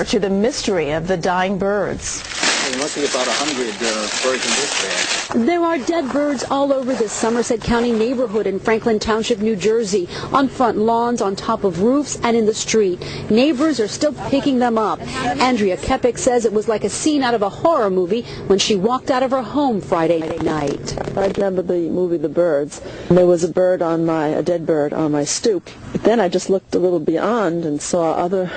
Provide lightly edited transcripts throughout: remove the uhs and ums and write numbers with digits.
to the mystery of the dying birds. There must be about 100 birds in this bag. There are dead birds all over this Somerset County neighborhood in Franklin Township, New Jersey, on front lawns, on top of roofs, and in the street. Neighbors are still picking them up. Andrea Kepik says it was like a scene out of a horror movie when she walked out of her home Friday night. I remember the movie The Birds. There was a dead bird on my stoop. Then I just looked a little beyond and saw other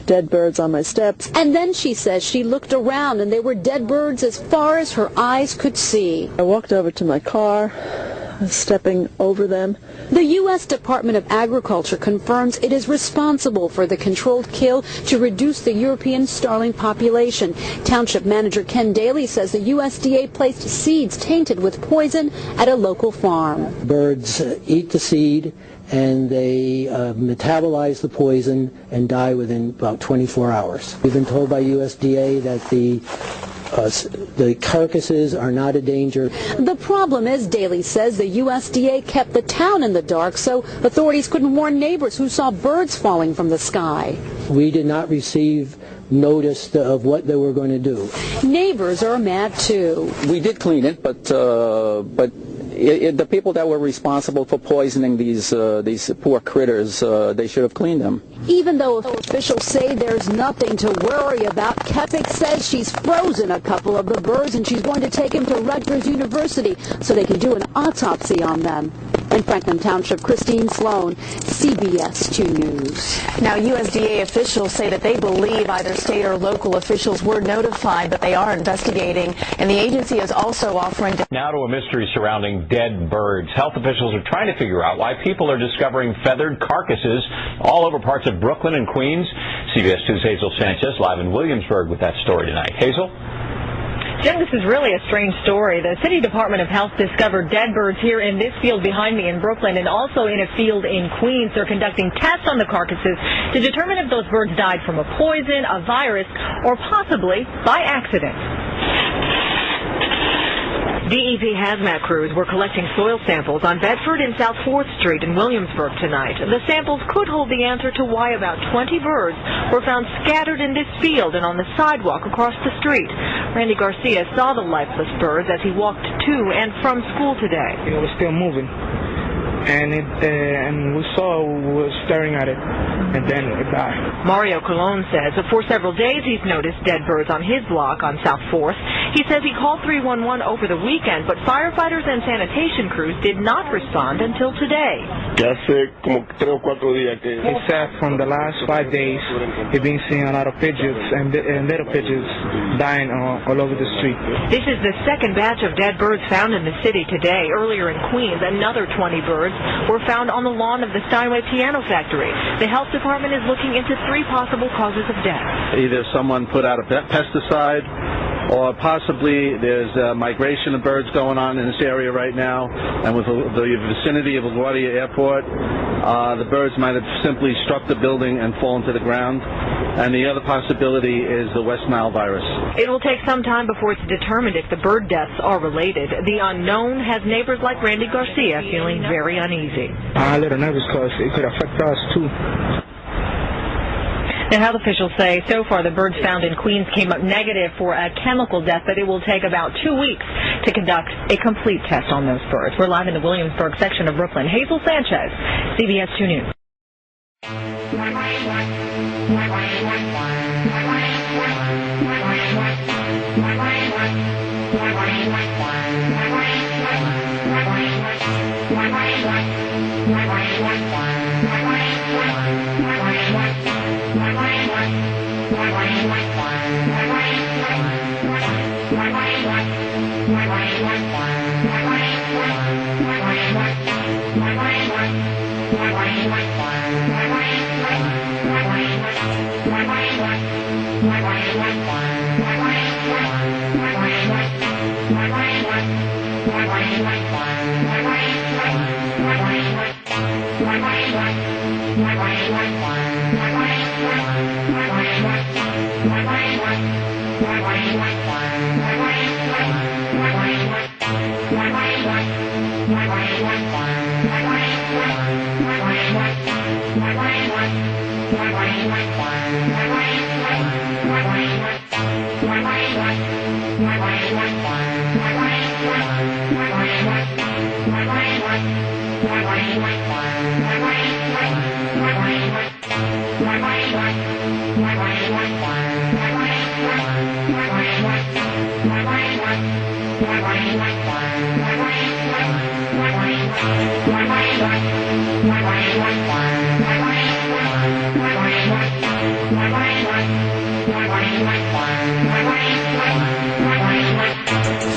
dead birds on my steps. And then she says she looked around and there were dead birds as far as her eyes could see. I walked over to my car, stepping over them. The U.S. Department of Agriculture confirms it is responsible for the controlled kill to reduce the European starling population. Township manager Ken Daly says the USDA placed seeds tainted with poison at a local farm. Birds eat the seed and they metabolize the poison and die within about 24 hours. We've been told by USDA that the carcasses are not a danger. The problem is, Daly says, the USDA kept the town in the dark so authorities couldn't warn neighbors who saw birds falling from the sky. We did not receive notice of what they were going to do. Neighbors are mad too. We did clean it, but the people that were responsible for poisoning these poor critters, they should have cleaned them. Even though officials say there's nothing to worry about, Kepik says she's frozen a couple of the birds and she's going to take them to Rutgers University so they can do an autopsy on them. In Franklin Township, Christine Sloan, CBS 2 News. Now, USDA officials say that they believe either state or local officials were notified, but they are investigating, and the agency is also offering to... Now to a mystery surrounding dead birds. Health officials are trying to figure out why people are discovering feathered carcasses all over parts of Brooklyn and Queens. CBS 2's Hazel Sanchez live in Williamsburg with that story tonight. Hazel? Jim, this is really a strange story. The City Department of Health discovered dead birds here in this field behind me in Brooklyn and also in a field in Queens. They're conducting tests on the carcasses to determine if those birds died from a poison, a virus, or possibly by accident. DEP hazmat crews were collecting soil samples on Bedford and South 4th Street in Williamsburg tonight. The samples could hold the answer to why about 20 birds were found scattered in this field and on the sidewalk across the street. Randy Garcia saw the lifeless birds as he walked to and from school today. It was still moving. And we saw we were staring at it, and then it died. Mario Colon says that for several days he's noticed dead birds on his block on South 4th. He says he called 311 over the weekend, but firefighters and sanitation crews did not respond until today. He said from the last 5 days he's been seeing a lot of pigeons and little pigeons dying all over the street. This is the second batch of dead birds found in the city today. Earlier in Queens, another 20 birds were found on the lawn of the Steinway Piano Factory. The health department is looking into 3 possible causes of death. Either someone put out a pesticide, or possibly there's a migration of birds going on in this area right now, and with the vicinity of LaGuardia Airport, the birds might have simply struck the building and fallen to the ground. And the other possibility is the West Nile virus. It will take some time before it's determined if the bird deaths are related. The unknown has neighbors like Randy Garcia feeling very uneasy. I'm a little nervous because it could affect us too. Now, health officials say so far the birds found in Queens came up negative for a chemical death, but it will take about 2 weeks to conduct a complete test on those birds. We're live in the Williamsburg section of Brooklyn. Hazel Sanchez, CBS 2 News.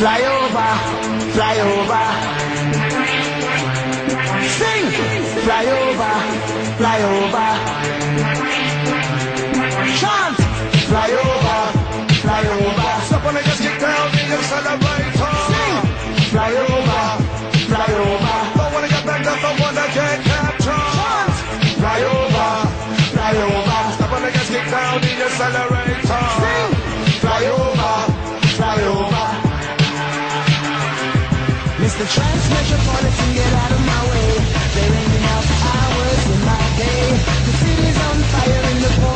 Fly over, fly over. Sing! Fly over, fly over. Chant! Fly over, fly over. Stop on it, just get down in your celebrator. Sing! Fly over, fly over. Don't wanna get back, that's the one that can't capture. Chant! Fly over, fly over. Stop on it, just get down in your celebrator. Sing! Fly over, fly over. Mr. Transmetropolitan, get out of my way. They're raining out for hours in my day. The city's on fire in the